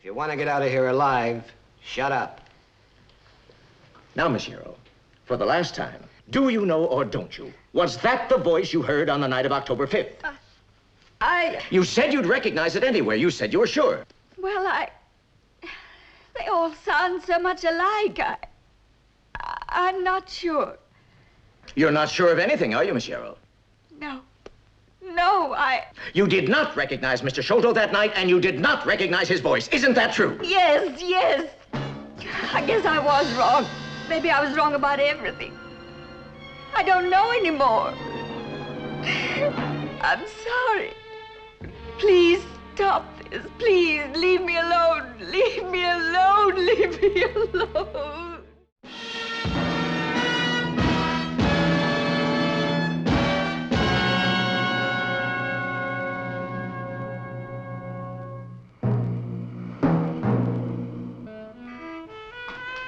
If you want to get out of here alive, shut up. Now, Miss Hero, for the last time, do you know or don't you? Was that the voice you heard on the night of October 5th? You said you'd recognize it anywhere. You said you were sure. Well, they all sound so much alike. I'm not sure. You're not sure of anything, are you, Miss Hero? No, You did not recognize Mr. Shalto that night, and you did not recognize his voice. Isn't that true? Yes. I guess I was wrong. Maybe I was wrong about everything. I don't know anymore. I'm sorry. Please stop this. Please leave me alone. Leave me alone. Leave me alone.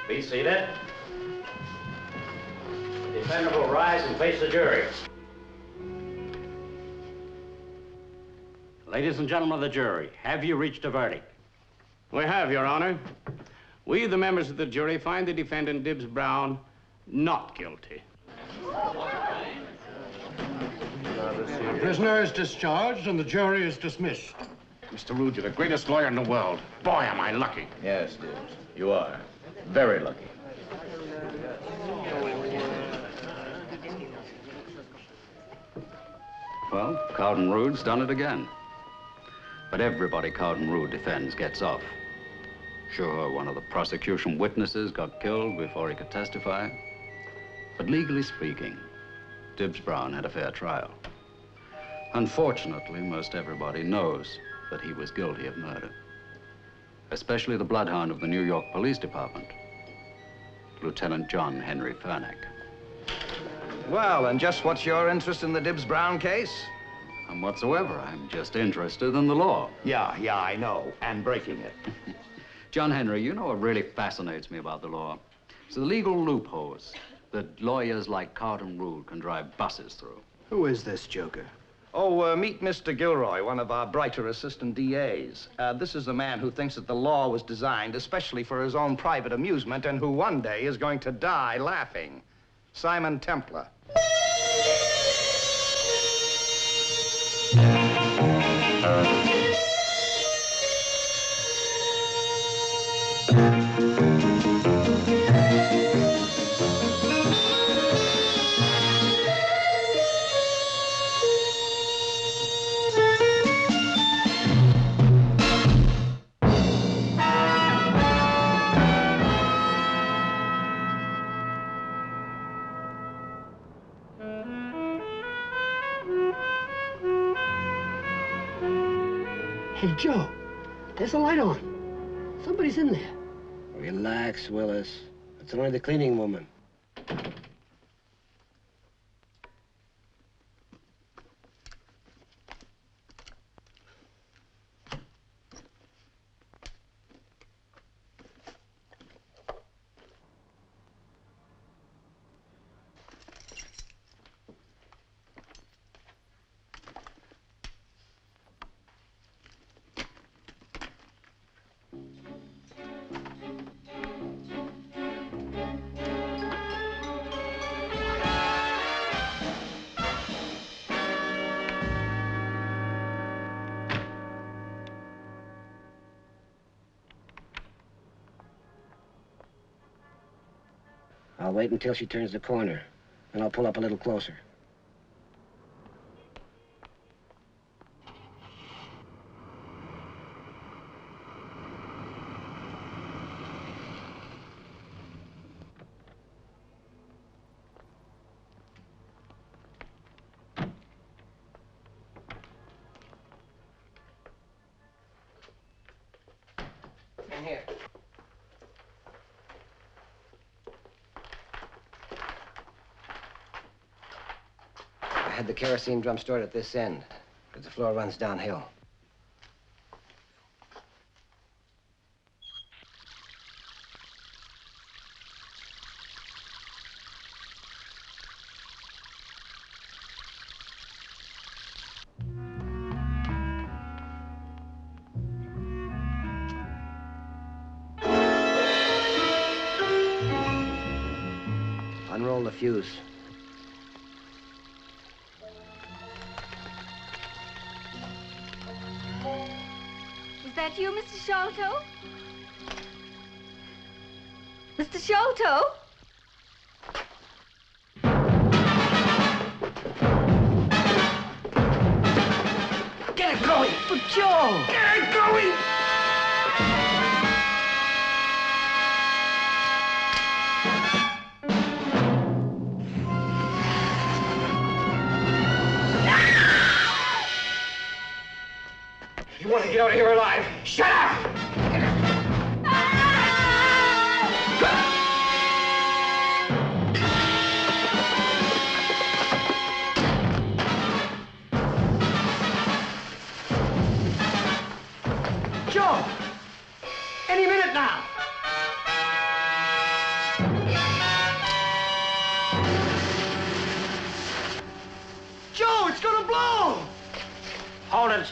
Be seated. The defendant will rise and face the jury. Ladies and gentlemen of the jury, have you reached a verdict? We have, Your Honor. We, the members of the jury, find the defendant, Dibbs Brown, not guilty. The prisoner is discharged and the jury is dismissed. Mr. Rood, you're the greatest lawyer in the world. Boy, am I lucky. Yes, Dibbs, you are. Very lucky. Well, Carlton Rood's done it again. But everybody Carlton Rood defends gets off. Sure, one of the prosecution witnesses got killed before he could testify. But legally speaking, Dibbs Brown had a fair trial. Unfortunately, most everybody knows that he was guilty of murder. Especially the bloodhound of the New York Police Department, Lieutenant John Henry Furnack. Well, and just what's your interest in the Dibbs Brown case? None whatsoever. I'm just interested in the law. Yeah, I know. And breaking it. John Henry, you know what really fascinates me about the law? It's the legal loopholes that lawyers like Carlton Rood can drive buses through. Who is this joker? Oh, meet Mr. Gilroy, one of our brighter assistant DAs. This is the man who thinks that the law was designed especially for his own private amusement and who one day is going to die laughing. Simon Templar. Hey, Joe, there's a light on. Somebody's in there. Relax, Willis. It's only the cleaning woman. I'll wait until she turns the corner, and I'll pull up a little closer. In here. I had the kerosene drum stored at this end, because the floor runs downhill. the fuse. Is that you, Mr. Shalto? Mr. Shalto? Get it going! But Joe! Get it going! You want to get out of here alive? Shut up! Joe! Any minute now! Joe, it's gonna blow! Hold it.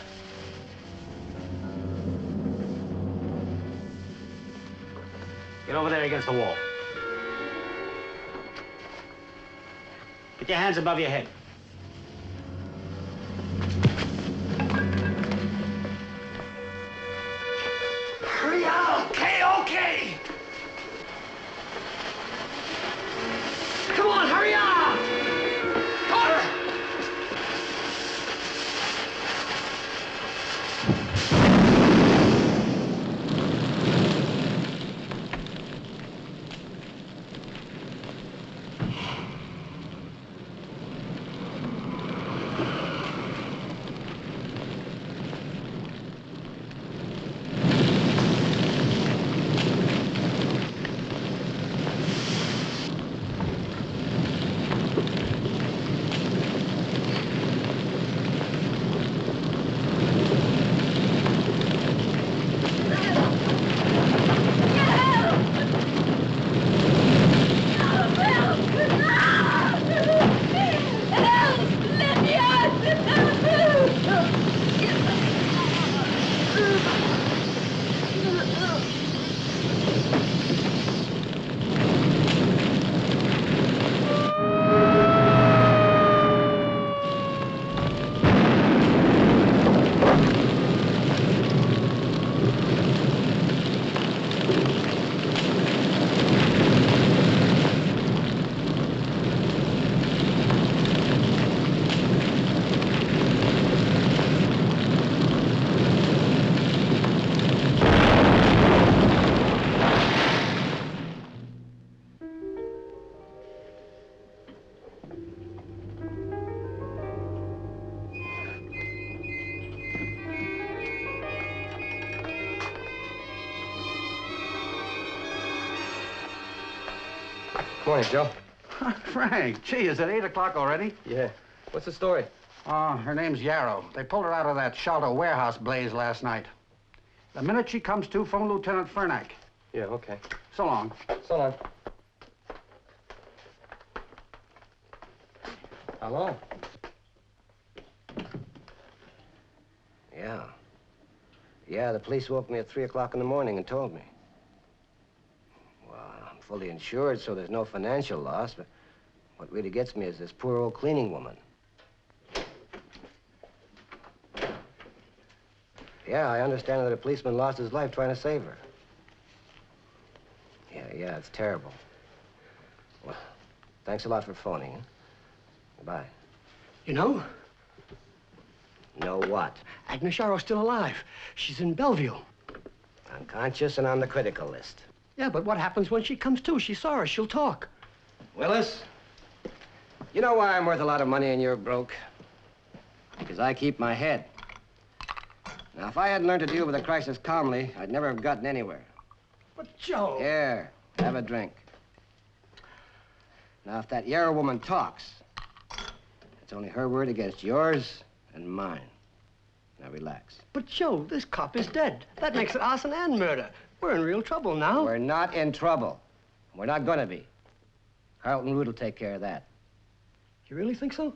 Get over there against the wall. Put your hands above your head. Hurry up! Okay. Come on, hurry up! Carter! Morning, Joe. Frank, gee, is it 8 o'clock already? Yeah. What's the story? Her name's Yarrow. They pulled her out of that Shalto warehouse blaze last night. The minute she comes to, phone Lieutenant Fernack. Yeah, okay. So long. So long. Hello? Yeah. Yeah, the police woke me at 3 o'clock in the morning and told me. Well, I'm fully insured, so there's no financial loss, but what really gets me is this poor old cleaning woman. Yeah, I understand that a policeman lost his life trying to save her. Yeah, it's terrible. Well, thanks a lot for phoning. Huh? Goodbye. You know, Know what? Agnes Yarrow's still alive. She's in Bellevue. Unconscious and on the critical list. Yeah, but what happens when she comes to? She saw her. She'll talk. Willis, you know why I'm worth a lot of money and you're broke? Because I keep my head. Now, if I hadn't learned to deal with a crisis calmly, I'd never have gotten anywhere. But, Joe... Here, have a drink. Now, if that Yarrow woman talks, it's only her word against yours and mine. Now, relax. But, Joe, this cop is dead. That makes it arson and murder. We're in real trouble now. We're not in trouble. We're not gonna be. Carlton Rood will take care of that. You really think so?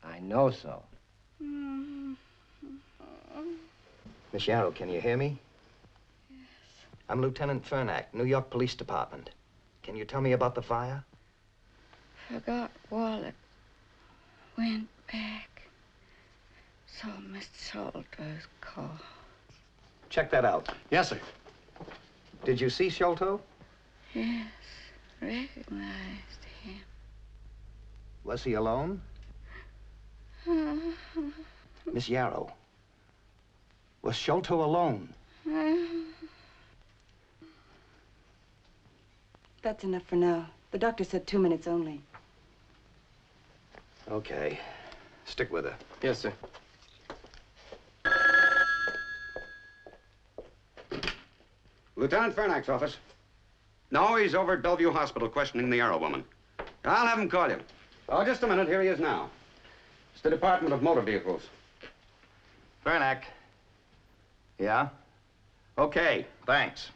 I know so. Miss Yarrow, can you hear me? Yes. I'm Lieutenant Fernack, New York Police Department. Can you tell me about the fire? Forgot wallet. Went back. Saw Mr. Shalto's car. Check that out. Yes, sir. Did you see Shalto? Yes, recognized him. Was he alone? Miss Yarrow, was Shalto alone? That's enough for now. The doctor said 2 minutes only. Okay. Stick with her. Yes, sir. Lieutenant Fernak's office. No, he's over at Bellevue Hospital questioning the Arrow woman. I'll have him call you. Oh, just a minute. Here he is now. It's the Department of Motor Vehicles. Fernak. Yeah? Okay, thanks.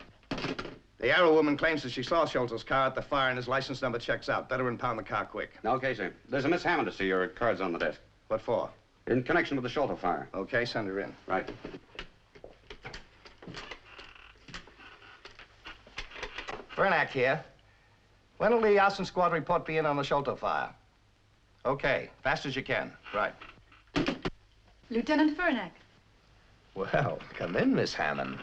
The Arrow woman claims that she saw Shalto's car at the fire and his license number checks out. Better impound the car quick. Okay, sir. There's a Miss Hammond to see her at cards on the desk. What for? In connection with the Shalto fire. Okay, send her in. Right. Fernak here. When will the arson squad report be in on the Shalto fire? Okay, fast as you can. Right. Lieutenant Fernak. Well, come in, Miss Hammond.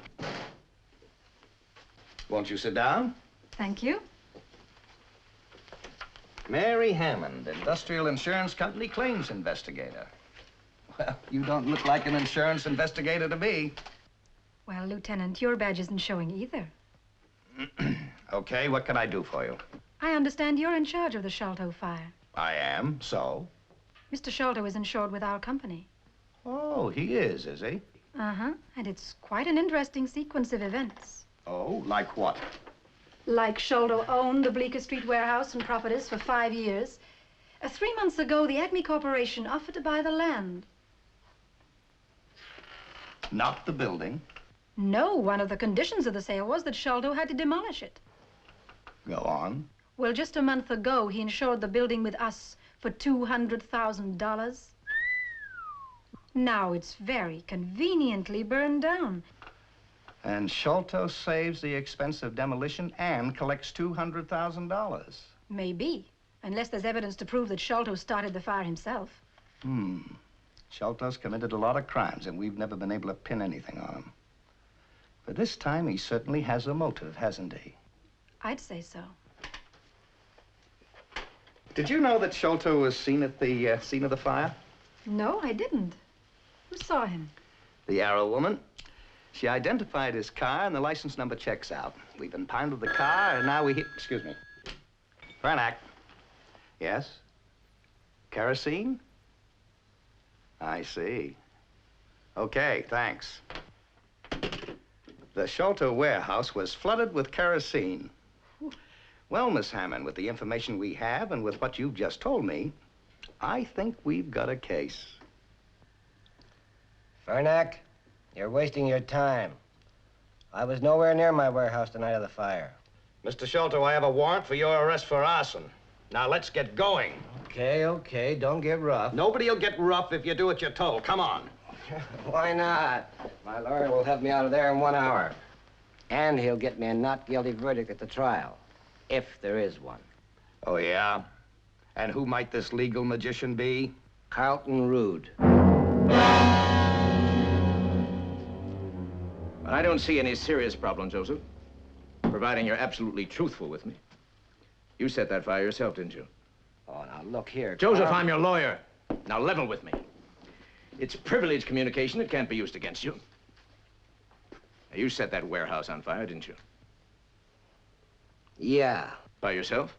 Won't you sit down? Thank you. Mary Hammond, Industrial Insurance Company claims investigator. Well, you don't look like an insurance investigator to me. Well, Lieutenant, your badge isn't showing either. Okay, what can I do for you? I understand you're in charge of the Shalto fire. I am, so? Mr. Shalto is insured with our company. Oh, he is he? Uh-huh, and it's quite an interesting sequence of events. Oh, like what? Like Shalto owned the Bleecker Street warehouse and properties for 5 years. 3 months ago, the Acme Corporation offered to buy the land. Not the building? No, one of the conditions of the sale was that Shalto had to demolish it. Go on. Well, just a month ago, he insured the building with us for $200,000. Now it's very conveniently burned down. And Shalto saves the expense of demolition and collects $200,000. Maybe, unless there's evidence to prove that Shalto started the fire himself. Shalto's committed a lot of crimes, and we've never been able to pin anything on him. But this time, he certainly has a motive, hasn't he? I'd say so. Did you know that Shalto was seen at the scene of the fire? No, I didn't. Who saw him? The Arrow woman. She identified his car, and the license number checks out. We've impounded the car, and now excuse me. Fernak. Yes? Kerosene? I see. Okay, thanks. The Shalto warehouse was flooded with kerosene. Well, Miss Hammond, with the information we have and with what you've just told me, I think we've got a case. Fernak, you're wasting your time. I was nowhere near my warehouse the night of the fire. Mr. Shalto, I have a warrant for your arrest for arson. Now, let's get going. Okay, don't get rough. Nobody'll get rough if you do what you're told. Come on. Why not? My lawyer will have me out of there in 1 hour. And he'll get me a not guilty verdict at the trial, if there is one. Oh, yeah? And who might this legal magician be? Carlton Rood. I don't see any serious problem, Joseph, providing you're absolutely truthful with me. You set that fire yourself, didn't you? Oh, now, look here, Joseph, I'm your lawyer. Now, level with me. It's privileged communication. It can't be used against you. Now, you set that warehouse on fire, didn't you? Yeah. By yourself?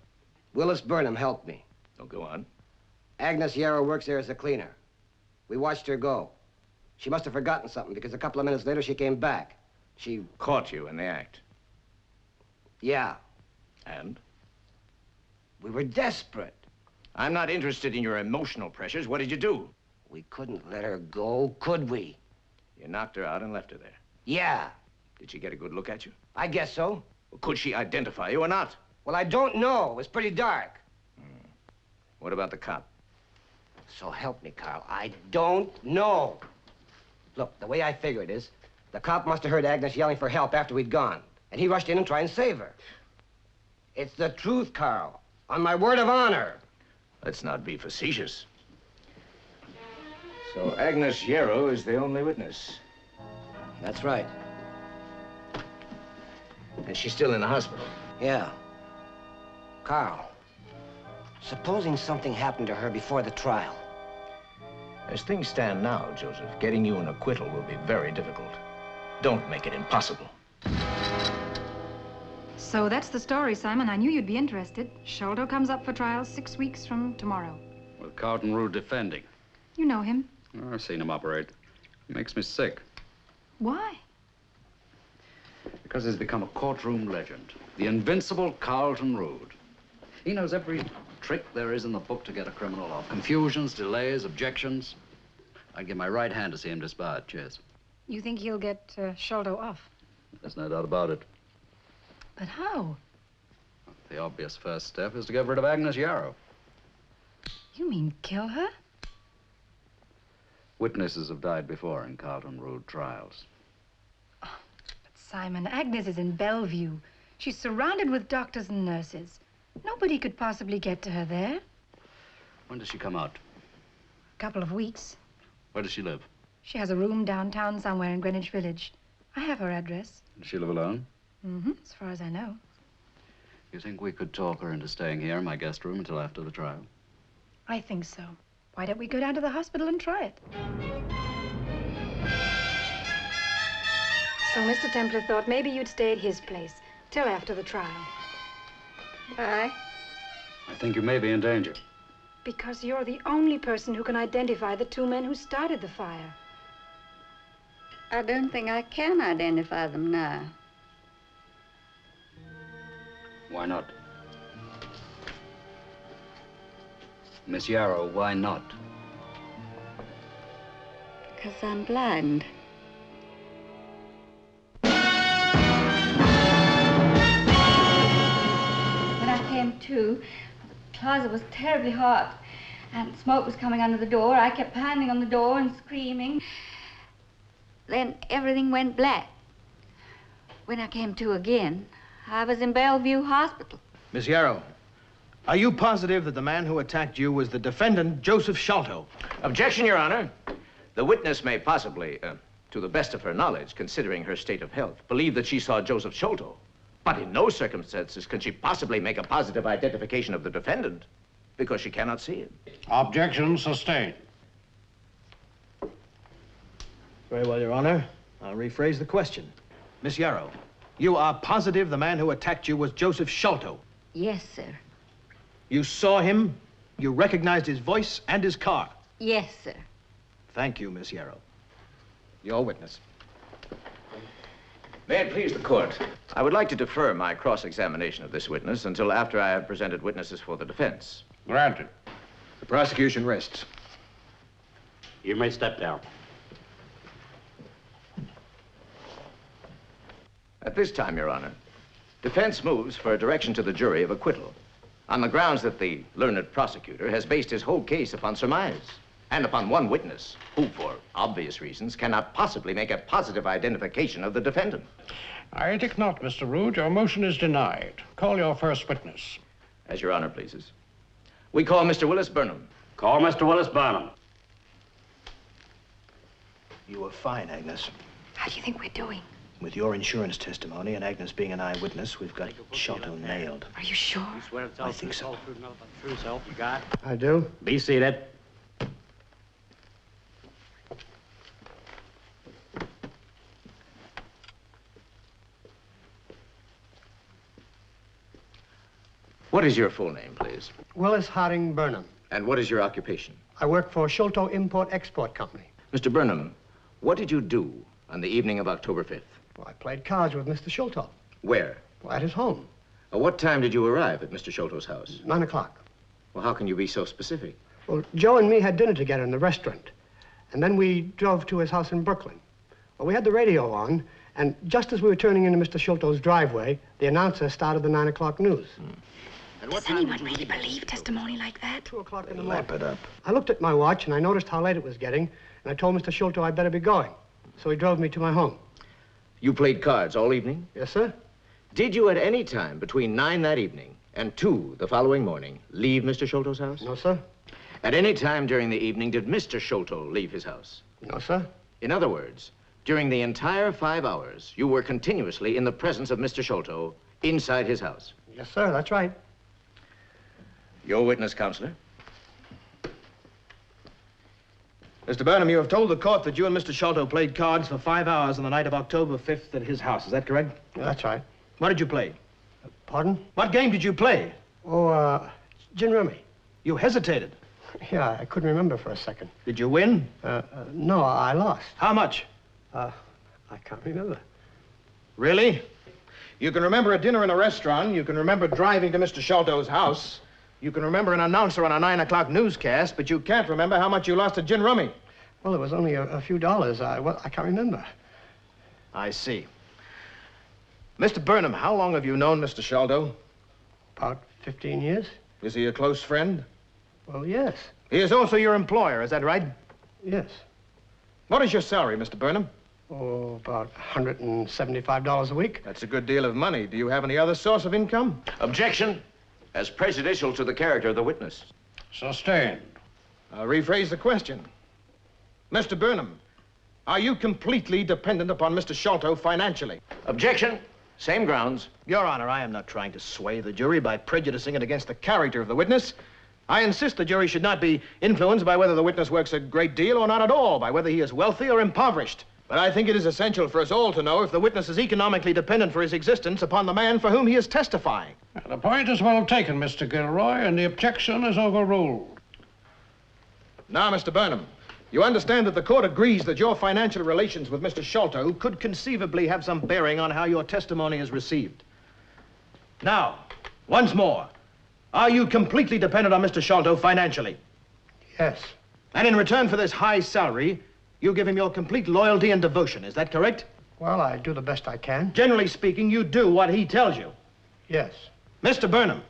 Willis Burnham helped me. Oh, go on. Agnes Yarrow works there as a cleaner. We watched her go. She must have forgotten something because a couple of minutes later she came back. She caught you in the act. Yeah. And? We were desperate. I'm not interested in your emotional pressures. What did you do? We couldn't let her go, could we? You knocked her out and left her there. Yeah. Did she get a good look at you? I guess so. Well, could she identify you or not? Well, I don't know. It was pretty dark. What about the cop? So help me, Carl. I don't know. Look, the way I figure it is, the cop must have heard Agnes yelling for help after we'd gone, and he rushed in and tried and save her. It's the truth, Carl. On my word of honor. Let's not be facetious. So Agnes Yarrow is the only witness. That's right. And she's still in the hospital? Yeah. Carl, supposing something happened to her before the trial. As things stand now, Joseph, getting you an acquittal will be very difficult. Don't make it impossible. So that's the story, Simon. I knew you'd be interested. Shalto comes up for trial 6 weeks from tomorrow. With Carlton Rood defending. You know him. Oh, I've seen him operate. It makes me sick. Why? Because he's become a courtroom legend. The invincible Carlton Rood. He knows every trick there is in the book to get a criminal off. Confusions, delays, objections. I'd give my right hand to see him disbarred. Cheers. You think he'll get Shalto off? There's no doubt about it. But how? The obvious first step is to get rid of Agnes Yarrow. You mean kill her? Witnesses have died before in Carlton Rood trials. Oh, but Simon, Agnes is in Bellevue. She's surrounded with doctors and nurses. Nobody could possibly get to her there. When does she come out? A couple of weeks. Where does she live? She has a room downtown somewhere in Greenwich Village. I have her address. Does she live alone? Mm-hmm, as far as I know. You think we could talk her into staying here in my guest room until after the trial? I think so. Why don't we go down to the hospital and try it? So Mr. Templar thought maybe you'd stay at his place till after the trial. Why? I think you may be in danger. Because you're the only person who can identify the two men who started the fire. I don't think I can identify them now. Why not? Miss Yarrow, why not? Because I'm blind. When I came to, the closet was terribly hot, and smoke was coming under the door. I kept pounding on the door and screaming. Then everything went black. When I came to again, I was in Bellevue Hospital. Miss Yarrow, are you positive that the man who attacked you was the defendant, Joseph Shalto? Objection, Your Honor. The witness may possibly, to the best of her knowledge, considering her state of health, believe that she saw Joseph Shalto. But in no circumstances can she possibly make a positive identification of the defendant, because she cannot see him. Objection sustained. Very well, Your Honor. I'll rephrase the question. Miss Yarrow, you are positive the man who attacked you was Joseph Shalto? Yes, sir. You saw him, you recognized his voice and his car? Yes, sir. Thank you, Miss Yarrow. Your witness. May it please the court, I would like to defer my cross-examination of this witness until after I have presented witnesses for the defense. Granted. The prosecution rests. You may step down. At this time, Your Honor, defense moves for a direction to the jury of acquittal on the grounds that the learned prosecutor has based his whole case upon surmise and upon one witness who, for obvious reasons, cannot possibly make a positive identification of the defendant. I think not, Mr. Rood. Your motion is denied. Call your first witness. As Your Honor pleases. We call Mr. Willis Burnham. Call Mr. Willis Burnham. You were fine, Agnes. How do you think we're doing? With your insurance testimony and Agnes being an eyewitness, we've got Shalto nailed. Are you sure? You swear to tell I think so. True self, you got? I do. Be seated. What is your full name, please? Willis Harding Burnham. And what is your occupation? I work for Shalto Import-Export Company. Mr. Burnham, what did you do on the evening of October 5th? Well, I played cards with Mr. Shalto. Where? Well, at his home. What time did you arrive at Mr. Shalto's house? 9 o'clock. Well, how can you be so specific? Well, Joe and me had dinner together in the restaurant. And then we drove to his house in Brooklyn. Well, we had the radio on, and just as we were turning into Mr. Shalto's driveway, the announcer started the 9 o'clock news. And what Does anyone really believe testimony like that? 2 o'clock in the morning. Lap it up. I looked at my watch, and I noticed how late it was getting, and I told Mr. Shalto I'd better be going. So he drove me to my home. You played cards all evening? Yes, sir. Did you at any time between 9 that evening And 2, the following morning, leave Mr. Shalto's house? No, sir. At any time during the evening, did Mr. Shalto leave his house? No, sir. In other words, during the entire 5 hours, you were continuously in the presence of Mr. Shalto inside his house? Yes, sir, that's right. Your witness, Counselor. Mr. Burnham, you have told the court that you and Mr. Shalto played cards for 5 hours on the night of October 5th at his house. Is that correct? That's right. What did you play? Pardon? What game did you play? Oh, gin rummy. You hesitated. Yeah, I couldn't remember for a second. Did you win? No, I lost. How much? I can't remember. Really? You can remember a dinner in a restaurant. You can remember driving to Mr. Shalto's house. You can remember an announcer on a 9 o'clock newscast, but you can't remember how much you lost at gin rummy. Well, it was only a few dollars. I can't remember. I see. Mr. Burnham, how long have you known Mr. Shalto? About 15 years. Is he a close friend? Well, yes. He is also your employer, is that right? Yes. What is your salary, Mr. Burnham? Oh, about $175 a week. That's a good deal of money. Do you have any other source of income? Objection. As prejudicial to the character of the witness. Sustained. I'll rephrase the question. Mr. Burnham, are you completely dependent upon Mr. Shalto financially? Objection. Same grounds. Your Honor, I am not trying to sway the jury by prejudicing it against the character of the witness. I insist the jury should not be influenced by whether the witness works a great deal or not at all, by whether he is wealthy or impoverished. But I think it is essential for us all to know if the witness is economically dependent for his existence upon the man for whom he is testifying. The point is well taken, Mr. Gilroy, and the objection is overruled. Now, Mr. Burnham, you understand that the court agrees that your financial relations with Mr. Shalto could conceivably have some bearing on how your testimony is received. Now, once more, are you completely dependent on Mr. Shalto financially? Yes. And in return for this high salary, you give him your complete loyalty and devotion, is that correct? Well, I do the best I can. Generally speaking, you do what he tells you. Yes. Mr. Burnham,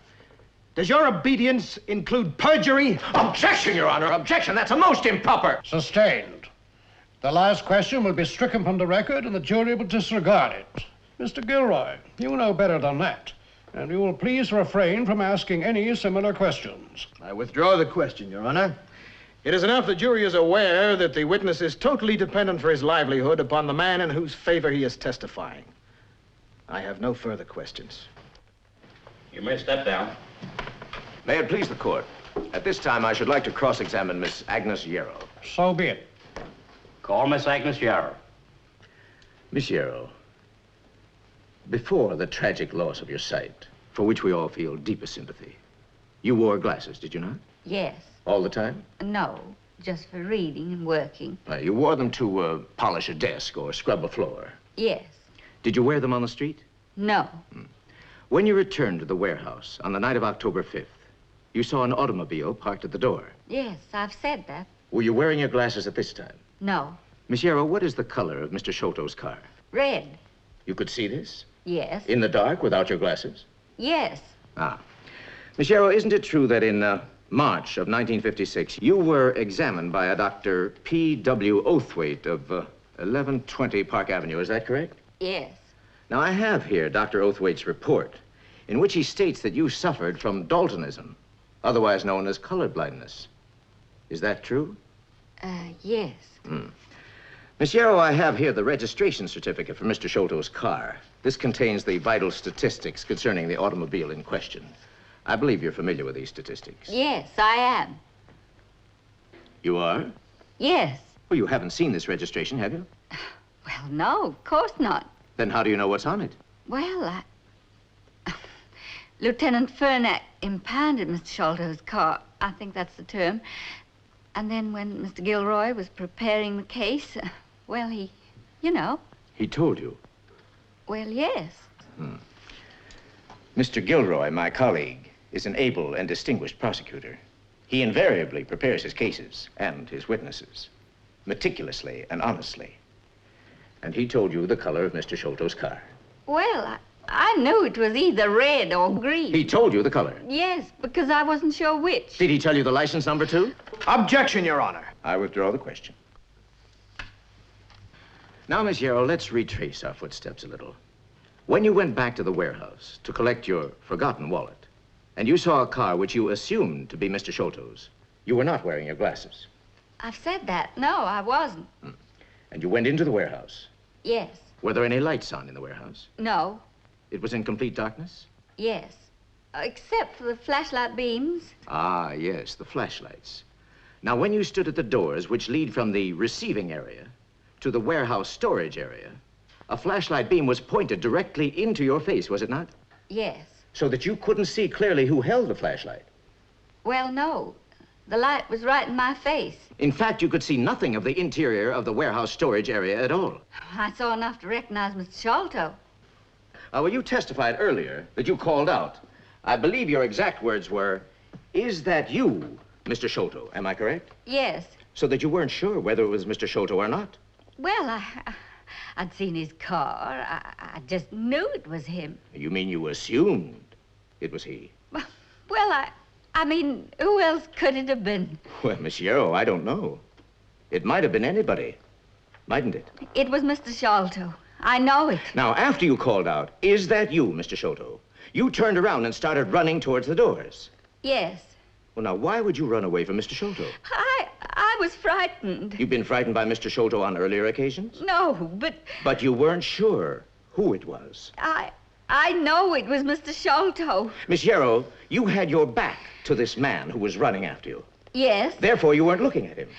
does your obedience include perjury? Objection, Your Honor, objection. That's a most improper. Sustained. The last question will be stricken from the record, and the jury will disregard it. Mr. Gilroy, you know better than that, and you will please refrain from asking any similar questions. I withdraw the question, Your Honor. It is enough the jury is aware that the witness is totally dependent for his livelihood upon the man in whose favor he is testifying. I have no further questions. You may step down. May it please the court. At this time, I should like to cross-examine Miss Agnes Yarrow. So be it. Call Miss Agnes Yarrow. Miss Yarrow, before the tragic loss of your sight, for which we all feel deepest sympathy, you wore glasses, did you not? Yes. All the time? No, just for reading and working. You wore them to polish a desk or scrub a floor. Yes. Did you wear them on the street? No. When you returned to the warehouse on the night of October 5th, you saw an automobile parked at the door. Yes, I've said that. Were you wearing your glasses at this time? No. Miss Yarrow, what is the color of Mr. Shalto's car? Red. You could see this? Yes. In the dark, without your glasses? Yes. Ah. Miss Yarrow, isn't it true that in March of 1956, you were examined by a Dr. P.W. Oathwaite of 1120 Park Avenue, is that correct? Yes. Now, I have here Dr. Oathwaite's report, in which he states that you suffered from daltonism, otherwise known as color blindness. Is that true? Yes. Miss Yarrow, I have here the registration certificate for Mr. Shalto's car. This contains the vital statistics concerning the automobile in question. I believe you're familiar with these statistics. Yes, I am. You are? Yes. Well, you haven't seen this registration, have you? Well, no, of course not. Then how do you know what's on it? Well, Lieutenant Fernack impounded Mr. Shalto's car. I think that's the term. And then when Mr. Gilroy was preparing the case, well, you know. He told you? Well, yes. Mr. Gilroy, my colleague, is an able and distinguished prosecutor. He invariably prepares his cases and his witnesses, meticulously and honestly. And he told you the color of Mr. Shalto's car. Well, I knew it was either red or green. He told you the color? Yes, because I wasn't sure which. Did he tell you the license number, too? Objection, Your Honor. I withdraw the question. Now, Miss Yarrow, let's retrace our footsteps a little. When you went back to the warehouse to collect your forgotten wallet, and you saw a car which you assumed to be Mr. Shalto's, you were not wearing your glasses. I've said that. No, I wasn't. And you went into the warehouse. Yes. Were there any lights on in the warehouse? No. It was in complete darkness? Yes. Except for the flashlight beams. Ah, yes, the flashlights. Now, when you stood at the doors which lead from the receiving area to the warehouse storage area, a flashlight beam was pointed directly into your face, was it not? Yes. So that you couldn't see clearly who held the flashlight? Well, no. The light was right in my face. In fact, you could see nothing of the interior of the warehouse storage area at all. I saw enough to recognize Mr. Shalto. Well, you testified earlier that you called out. I believe your exact words were, "Is that you, Mr. Shalto?" Am I correct? Yes. So that you weren't sure whether it was Mr. Shalto or not? Well, I'd seen his car. I just knew it was him. You mean you assumed it was he? Well, I mean, who else could it have been? Well, Miss Yarrow, I don't know. It might have been anybody, mightn't it? It was Mr. Shalto. I know it. Now, after you called out, "Is that you, Mr. Shalto?" you turned around and started running towards the doors. Yes. Well, now, why would you run away from Mr. Shalto? I was frightened. You've been frightened by Mr. Shalto on earlier occasions? No, but... But you weren't sure who it was. I know it was Mr. Shalto. Miss Yarrow, you had your back to this man who was running after you. Yes. Therefore, you weren't looking at him.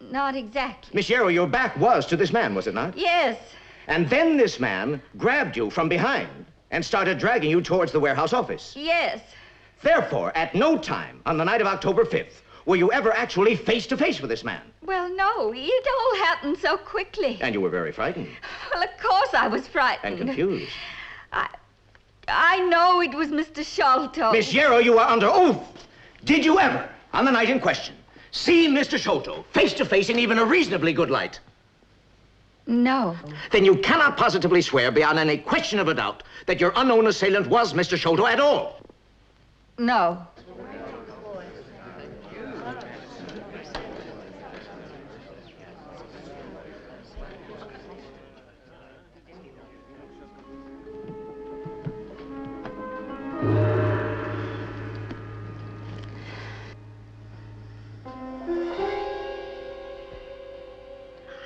Not exactly. Miss Yarrow, your back was to this man, was it not? Yes. And then this man grabbed you from behind and started dragging you towards the warehouse office. Yes. Therefore, at no time on the night of October 5th were you ever actually face-to-face with this man. Well, no, it all happened so quickly. And you were very frightened. Well, of course I was frightened. And confused. I know it was Mr. Shalto. Miss Yarrow, you are under oath. Did you ever, on the night in question, see Mr. Shalto face-to-face in even a reasonably good light? No. Then you cannot positively swear beyond any question of a doubt that your unknown assailant was Mr. Shalto at all. No.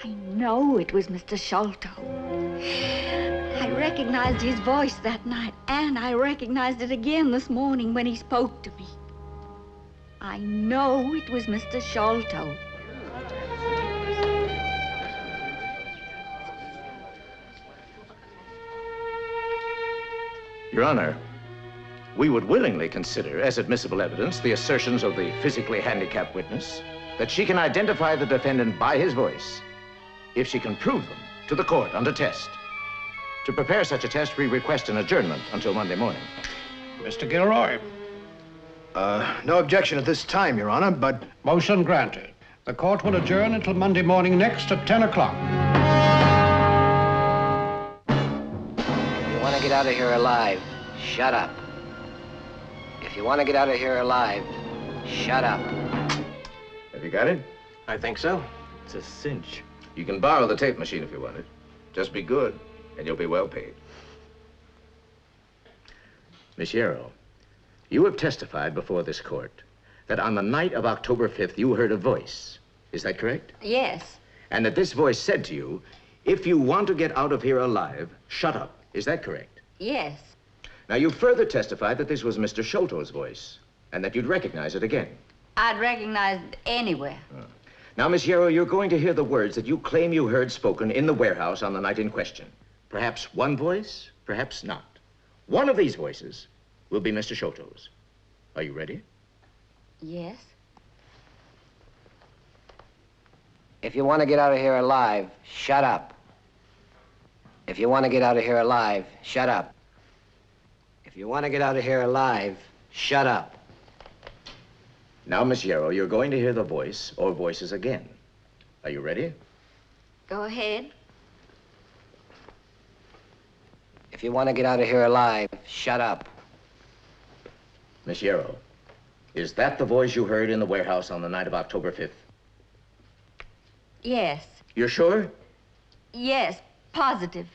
I know it was Mr. Shalto. I recognized his voice that night, and I recognized it again this morning when he spoke to me. I know it was Mr. Shalto. Your Honor, we would willingly consider as admissible evidence the assertions of the physically handicapped witness that she can identify the defendant by his voice if she can prove them to the court under test. To prepare such a test, we request an adjournment until Monday morning. Mr. Gilroy. No objection at this time, Your Honor, but... Motion granted. The court will adjourn until Monday morning next at 10 o'clock. If you want to get out of here alive, shut up. If you want to get out of here alive, shut up. Have you got it? I think so. It's a cinch. You can borrow the tape machine if you want it. Just be good, and you'll be well paid. Miss Yarrow, you have testified before this court that on the night of October 5th, you heard a voice. Is that correct? Yes. And that this voice said to you, "If you want to get out of here alive, shut up." Is that correct? Yes. Now, you further testified that this was Mr. Shalto's voice, and that you'd recognize it again. I'd recognize it anywhere. Now, Miss Yarrow, you're going to hear the words that you claim you heard spoken in the warehouse on the night in question. Perhaps one voice, perhaps not. One of these voices will be Mr. Shalto's. Are you ready? Yes. If you want to get out of here alive, shut up. If you want to get out of here alive, shut up. If you want to get out of here alive, shut up. Now, Miss Yarrow, you're going to hear the voice or voices again. Are you ready? Go ahead. If you want to get out of here alive, shut up. Miss Yarrow, is that the voice you heard in the warehouse on the night of October 5th? Yes. You're sure? Yes, positive.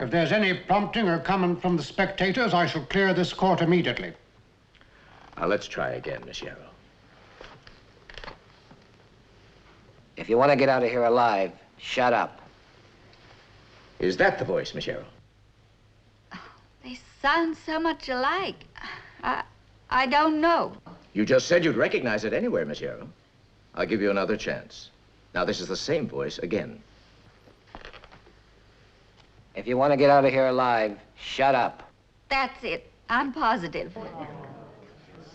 If there's any prompting or comment from the spectators, I shall clear this court immediately. Now, let's try again, Miss Yarrow. If you want to get out of here alive, shut up. Is that the voice, Miss Yarrow? They sound so much alike. I don't know. You just said you'd recognize it anywhere, Miss Yarrow. I'll give you another chance. Now, this is the same voice again. If you want to get out of here alive, shut up. That's it. I'm positive.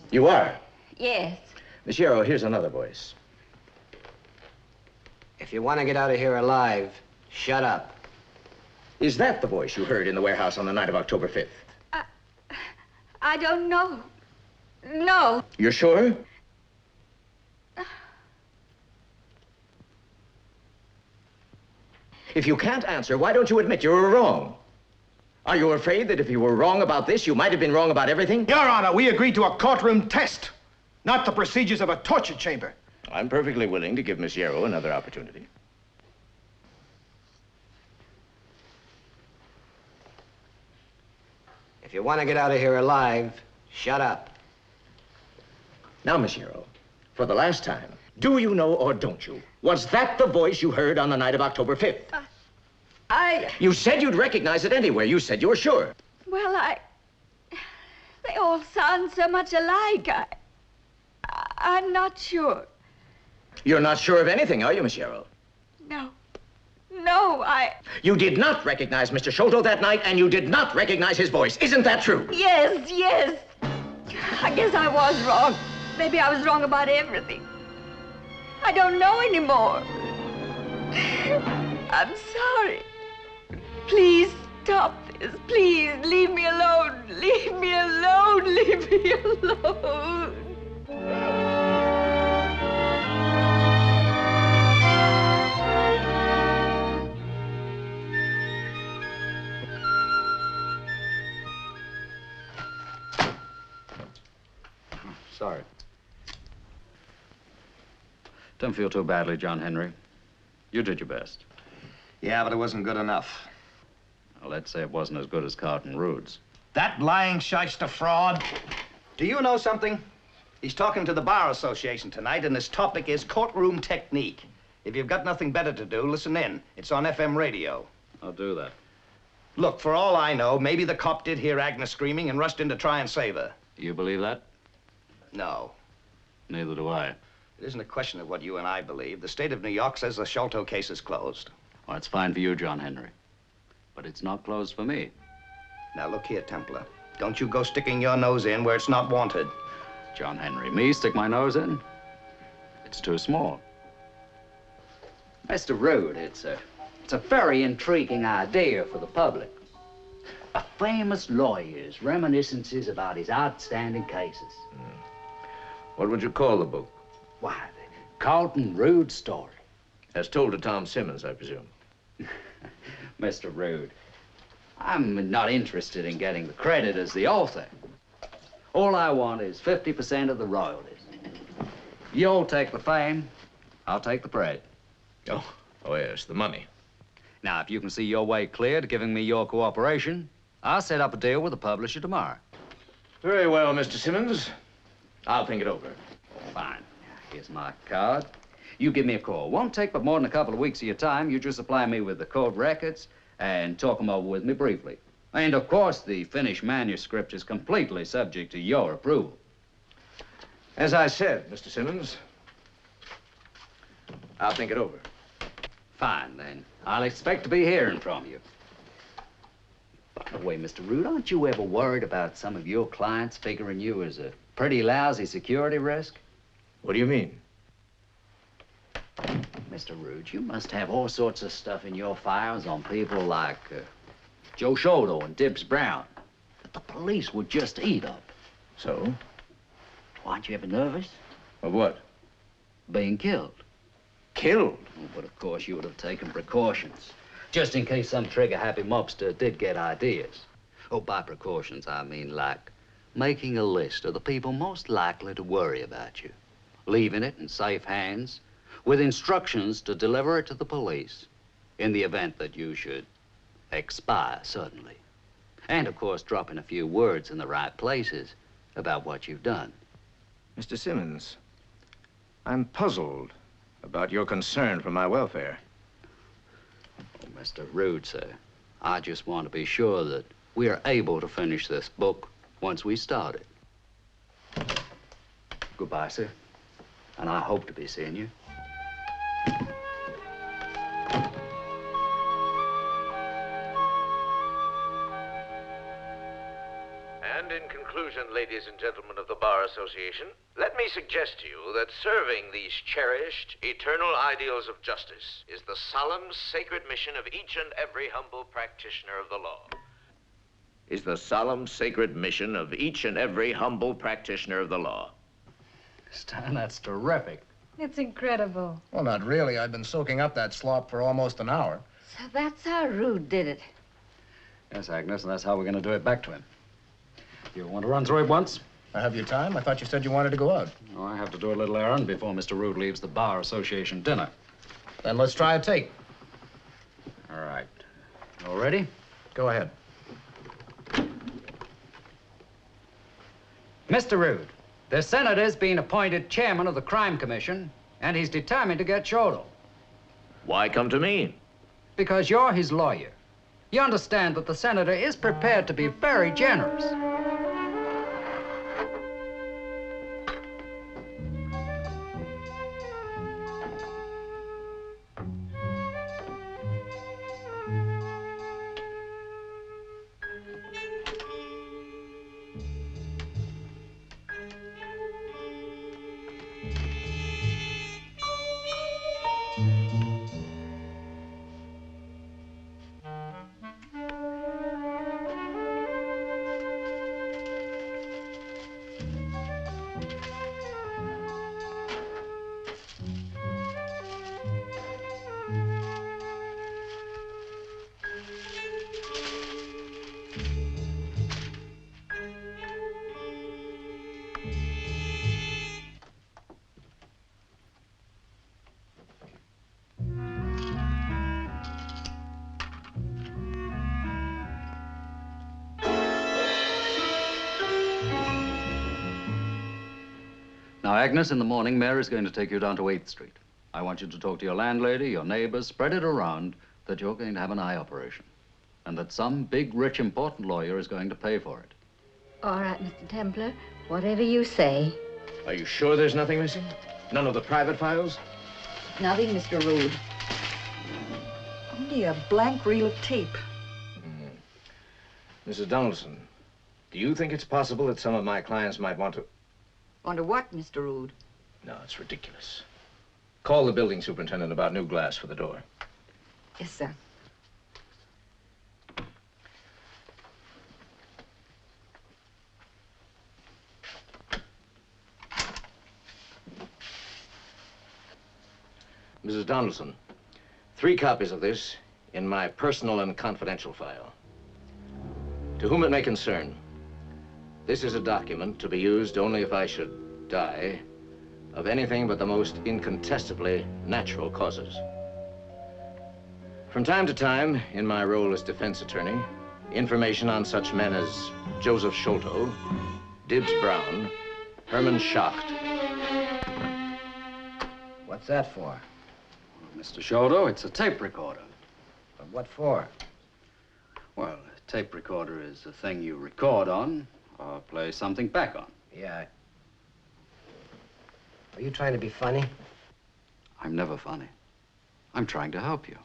You are? Yes. Miss Yarrow, here's another voice. If you want to get out of here alive, shut up. Is that the voice you heard in the warehouse on the night of October 5th? I don't know. No. You're sure? If you can't answer, why don't you admit you were wrong? Are you afraid that if you were wrong about this, you might have been wrong about everything? Your Honor, we agreed to a courtroom test, not the procedures of a torture chamber. I'm perfectly willing to give Miss Yarrow another opportunity. If you want to get out of here alive, shut up. Now, Miss Yarrow, for the last time, do you know or don't you? Was that the voice you heard on the night of October 5th? You said you'd recognize it anywhere. You said you were sure. Well, they all sound so much alike. I'm not sure. You're not sure of anything, are you, Miss Yarrow? No. You did not recognize Mr. Shalto that night, and you did not recognize his voice. Isn't that true? Yes. I guess I was wrong. Maybe I was wrong about everything. I don't know anymore. I'm sorry. Please stop this. Please leave me alone. Leave me alone. Leave me alone. Sorry. Don't feel too badly, John Henry. You did your best. Yeah, but it wasn't good enough. Well, let's say it wasn't as good as Carlton Rood's. That lying shyster fraud. Do you know something? He's talking to the Bar Association tonight, and his topic is courtroom technique. If you've got nothing better to do, listen in. It's on FM radio. I'll do that. Look, for all I know, maybe the cop did hear Agnes screaming and rushed in to try and save her. You believe that? No. Neither do I. It isn't a question of what you and I believe. The state of New York says the Shalto case is closed. Well, it's fine for you, John Henry. But it's not closed for me. Now, look here, Templar. Don't you go sticking your nose in where it's not wanted. John Henry, me stick my nose in? It's too small. Mr. Rood, it's a very intriguing idea for the public. A famous lawyer's reminiscences about his outstanding cases. What would you call the book? Why, the Carlton Rood story. As told to Tom Simmons, I presume. Mr. Rood, I'm not interested in getting the credit as the author. All I want is 50% of the royalties. You'll take the fame, I'll take the bread. Oh, yes, the money. Now, if you can see your way clear to giving me your cooperation, I'll set up a deal with the publisher tomorrow. Very well, Mr. Simmons. I'll think it over. Fine. Here's my card. You give me a call. Won't take but more than a couple of weeks of your time. You just supply me with the court records and talk them over with me briefly. And, of course, the finished manuscript is completely subject to your approval. As I said, Mr. Simmons, I'll think it over. Fine, then. I'll expect to be hearing from you. By the way, Mr. Rood, aren't you ever worried about some of your clients figuring you as a pretty lousy security risk? What do you mean? Mr. Rood, you must have all sorts of stuff in your files on people like Joe Shalto and Dibbs Brown that the police would just eat up. So? Aren't you ever nervous? Of what? Being killed. Killed? Oh, but of course you would have taken precautions, just in case some trigger-happy mobster did get ideas. Oh, by precautions, I mean like making a list of the people most likely to worry about you, leaving it in safe hands, with instructions to deliver it to the police in the event that you should expire suddenly. And, of course, dropping a few words in the right places about what you've done. Mr. Simmons, I'm puzzled about your concern for my welfare. Oh, Mr. Rood, sir, I just want to be sure that we're able to finish this book once we start it. Goodbye, sir. And I hope to be seeing you. And in conclusion, ladies and gentlemen of the Bar Association, let me suggest to you that serving these cherished, eternal ideals of justice is the solemn, sacred mission of each and every humble practitioner of the law. Is the solemn, sacred mission of each and every humble practitioner of the law. Stan, that's terrific. It's incredible. Well, not really. I've been soaking up that slop for almost an hour. So that's how Rood did it. Yes, Agnes, and that's how we're going to do it back to him. You want to run through it once? I have your time? I thought you said you wanted to go out. Oh, I have to do a little errand before Mr. Rood leaves the Bar Association dinner. Then let's try a take. All right. All ready? Go ahead. Mr. Rood, the senator's been appointed chairman of the Crime Commission, and he's determined to get Shalto. Why come to me? Because you're his lawyer. You understand that the senator is prepared to be very generous. Now, Agnes, in the morning, Mary's going to take you down to 8th Street. I want you to talk to your landlady, your neighbors, spread it around that you're going to have an eye operation. And that some big, rich, important lawyer is going to pay for it. All right, Mr. Templar. Whatever you say. Are you sure there's nothing missing? None of the private files? Nothing, Mr. Rood. Only a blank reel of tape. Mrs. Donaldson, do you think it's possible that some of my clients might want to... Want to what, Mr. Rood? No, it's ridiculous. Call the building superintendent about new glass for the door. Yes, sir. Mrs. Donaldson, 3 copies of this in my personal and confidential file. To whom it may concern, this is a document to be used only if I should die of anything but the most incontestably natural causes. From time to time, in my role as defense attorney, information on such men as Joseph Shalto, Dibbs Brown, Herman Schacht. What's that for? Mr. Shalto, it's a tape recorder. But what for? Well, a tape recorder is a thing you record on or play something back on. Yeah. Are you trying to be funny? I'm never funny. I'm trying to help you.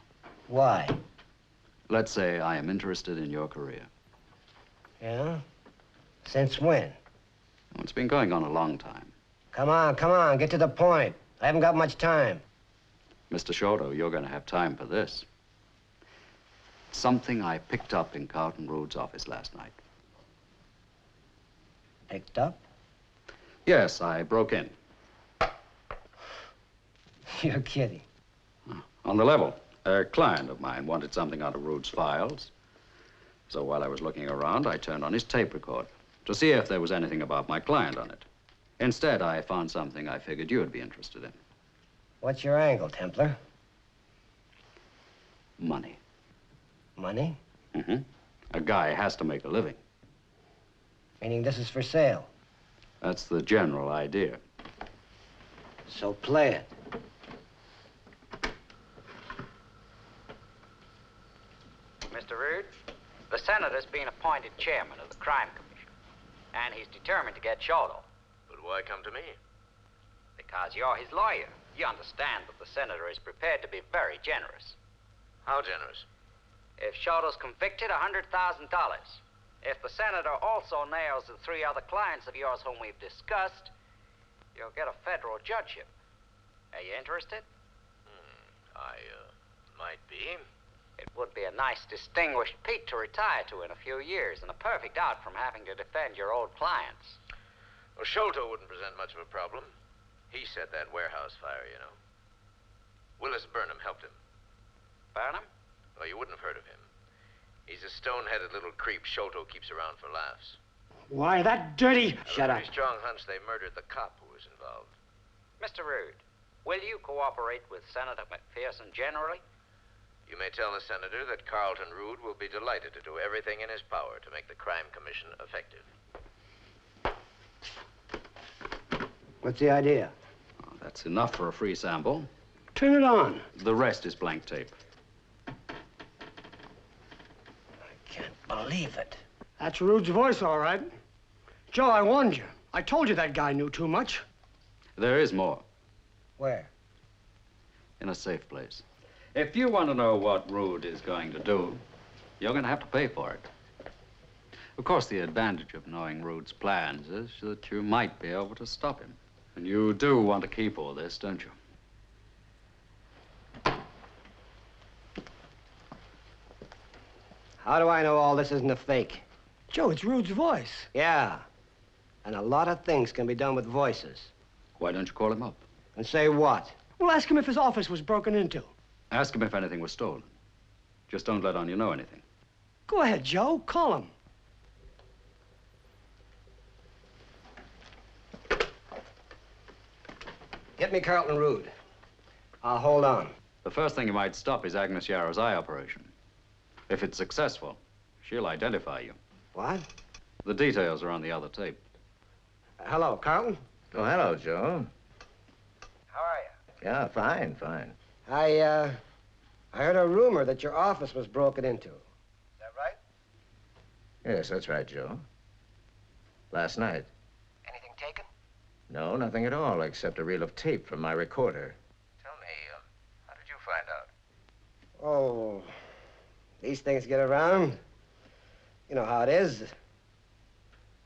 Why? Let's say I am interested in your career. Yeah? Since when? Well, it's been going on a long time. Come on, get to the point. I haven't got much time. Mr. Shalto, you're going to have time for this. Something I picked up in Carlton Rood's office last night. Picked up? Yes, I broke in. You're kidding. On the level, a client of mine wanted something out of Rood's files. So while I was looking around, I turned on his tape recorder to see if there was anything about my client on it. Instead, I found something I figured you would be interested in. What's your angle, Templar? Money. Money? Mm-hmm. A guy has to make a living. Meaning this is for sale. That's the general idea. So play it. Mr. Rood, the senator's been appointed chairman of the Crime Commission, and he's determined to get Shalto. But why come to me? Because you're his lawyer. You understand that the senator is prepared to be very generous. How generous? If Shalto's convicted, $100,000. If the senator also nails the 3 other clients of yours whom we've discussed, you'll get a federal judgeship. Are you interested? I might be. It would be a nice, distinguished peak to retire to in a few years, and a perfect out from having to defend your old clients. Well, Shalto wouldn't present much of a problem. He set that warehouse fire, you know. Willis Burnham helped him. Burnham? Well, you wouldn't have heard of him. He's a stone-headed little creep Shalto keeps around for laughs. Why, that dirty... Shut up. Pretty strong hunch they murdered the cop who was involved. Mr. Rood, will you cooperate with Senator McPherson generally? You may tell the senator that Carlton Rood will be delighted to do everything in his power to make the Crime Commission effective. What's the idea? Oh, that's enough for a free sample. Turn it on. The rest is blank tape. Can't believe it. That's Rood's voice, all right. Joe, I warned you. I told you that guy knew too much. There is more. Where? In a safe place. If you want to know what Rood is going to do, you're going to have to pay for it. Of course, the advantage of knowing Rood's plans is that you might be able to stop him. And you do want to keep all this, don't you? How do I know all this isn't a fake? Joe, it's Rood's voice. Yeah. And a lot of things can be done with voices. Why don't you call him up? And say what? Well, ask him if his office was broken into. Ask him if anything was stolen. Just don't let on you know anything. Go ahead, Joe. Call him. Get me Carlton Rood. I'll hold on. The first thing you might stop is Agnes Yarrow's eye operation. If it's successful, she'll identify you. What? The details are on the other tape. Hello, Carlton. Oh, hello, Joe. How are you? Yeah, fine, fine. I heard a rumor that your office was broken into. Is that right? Yes, that's right, Joe. Last night. Anything taken? No, nothing at all, except a reel of tape from my recorder. Tell me, how did you find out? Oh, these things get around. You know how it is.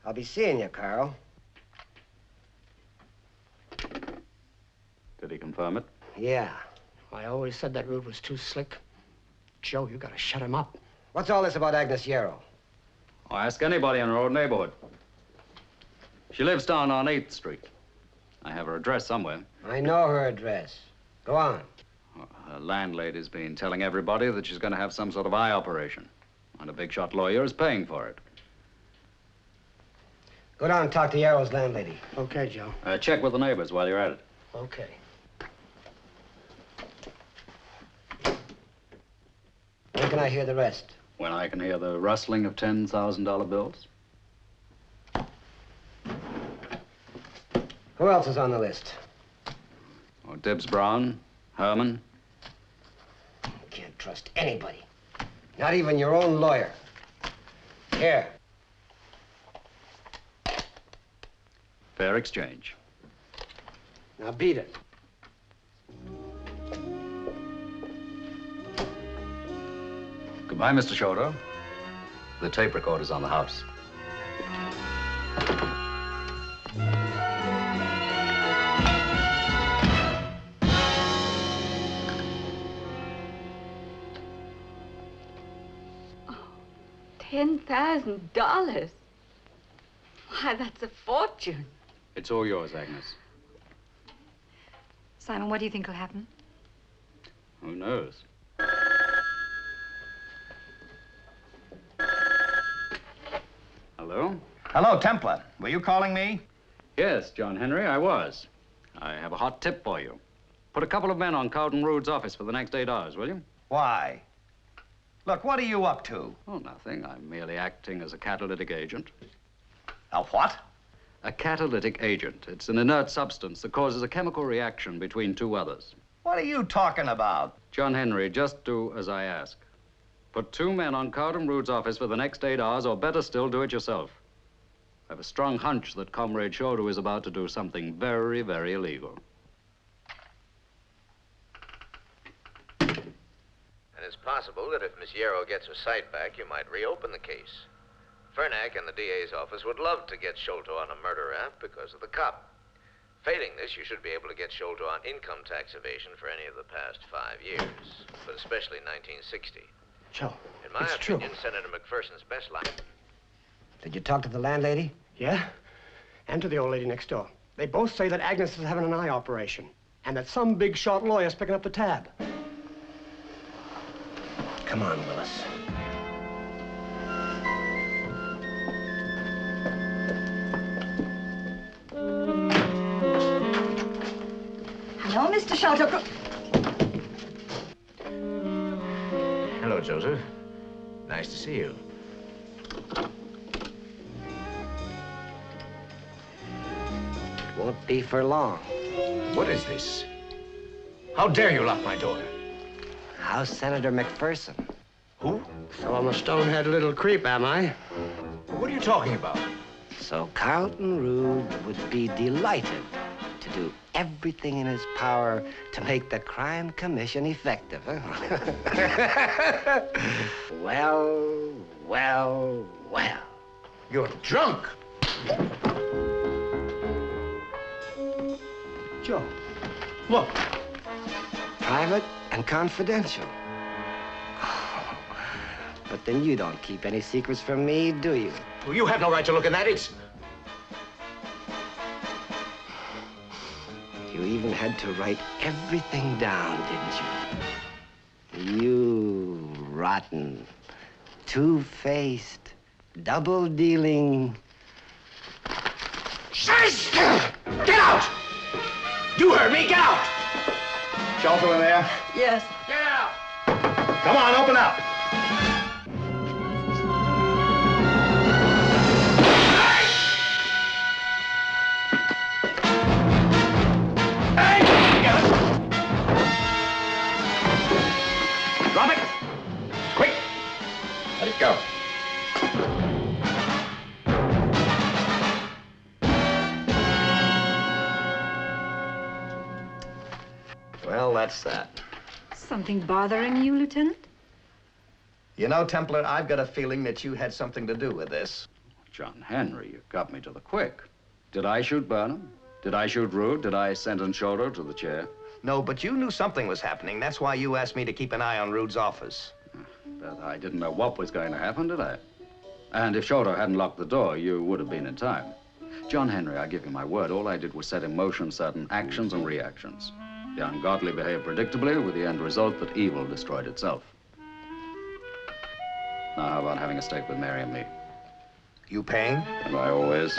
I'll be seeing you, Carl. Did he confirm it? Yeah. I always said that Rood was too slick. Joe, you gotta shut him up. What's all this about Agnes Yarrow? Oh, ask anybody in her old neighborhood. She lives down on 8th Street. I have her address somewhere. I know her address. Go on. Her landlady's been telling everybody that she's going to have some sort of eye operation. And a big-shot lawyer is paying for it. Go down and talk to Yarrow's landlady. Okay, Joe. Check with the neighbors while you're at it. Okay. When can I hear the rest? When I can hear the rustling of $10,000 bills. Who else is on the list? Oh, Dibbs Brown, Herman. You can't trust anybody. Not even your own lawyer. Here. Fair exchange. Now beat it. Goodbye, Mr. Shalto. The tape recorder's on the house. $10,000? Why, that's a fortune. It's all yours, Agnes. Simon, what do you think will happen? Who knows? Hello? Hello, Templar. Were you calling me? Yes, John Henry, I was. I have a hot tip for you. Put a couple of men on Carlton Rood's office for the next 8 hours, will you? Why? Look, what are you up to? Oh, nothing. I'm merely acting as a catalytic agent. A what? A catalytic agent. It's an inert substance that causes a chemical reaction between two others. What are you talking about? John Henry, just do as I ask. Put 2 men on Carlton Rood's office for the next 8 hours, or better still, do it yourself. I have a strong hunch that Comrade Shalto is about to do something very, very illegal. And it's possible that if Miss Yarrow gets her sight back, you might reopen the case. Fernack and the DA's office would love to get Shalto on a murder rap because of the cop. Failing this, you should be able to get Shalto on income tax evasion for any of the past 5 years, but especially 1960. Joe, In my opinion, Senator McPherson's best line. Did you talk to the landlady? Yeah, and to the old lady next door. They both say that Agnes is having an eye operation, and that some big shot lawyer's picking up the tab. Come on, Willis. Hello, Mr. Shalto. Hello, Joseph. Nice to see you. Won't be for long. What is this? How dare you lock my door? How's Senator McPherson? Who? So I'm a stone-head little creep, am I? What are you talking about? So Carlton Rood would be delighted to do everything in his power to make the crime commission effective, huh? Well, well, well. You're drunk. Joe. Look. Private and confidential. But then you don't keep any secrets from me, do you? Well, you have no right to look in that. It's... You even had to write everything down, didn't you? You rotten, two-faced, double-dealing... Shush! Get out! You heard me, get out! Shalto in there? Yes. Get out! Come on, open up. Drop it! Quick! Let it go. Well, that's that. Something bothering you, Lieutenant? You know, Templar, I've got a feeling that you had something to do with this. John Henry, you got me to the quick. Did I shoot Burnham? Did I shoot Rood? Did I sentence Shalto to the chair? No, but you knew something was happening. That's why you asked me to keep an eye on Rood's office. But I didn't know what was going to happen, did I? And if Shalto hadn't locked the door, you would have been in time. John Henry, I give you my word, all I did was set in motion certain actions and reactions. The ungodly behaved predictably, with the end result that evil destroyed itself. Now, how about having a steak with Mary and me? You paying? And I always...